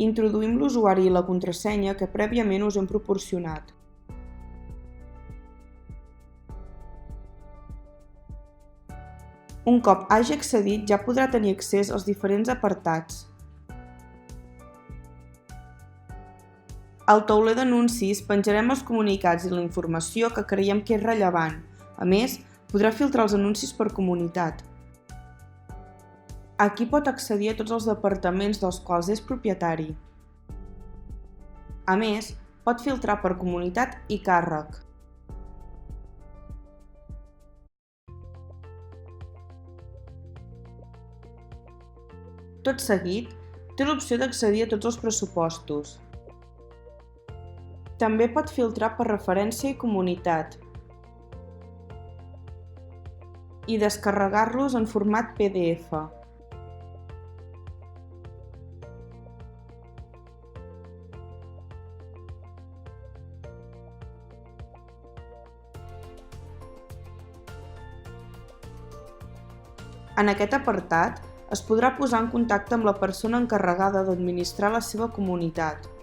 Introduïm l'usuari i la contrasenya que prèviament us hem proporcionat. Un cop hagi accedit, ja podrà tenir accés als diferents apartats. Al tauler d'anuncis penjarem els comunicats i la informació que creiem que és rellevant. A més, podrà filtrar els anuncis per comunitat. Aquí pot accedir a tots els departaments dels quals és propietari. A més, pot filtrar per comunitat i càrrec. Tot seguit, té l'opció d'accedir a tots els pressupostos. També pot filtrar per referència i comunitat i descarregar-los en format PDF. En aquest apartat, es podrà posar en contacte amb la persona encarregada d'administrar la seva comunitat.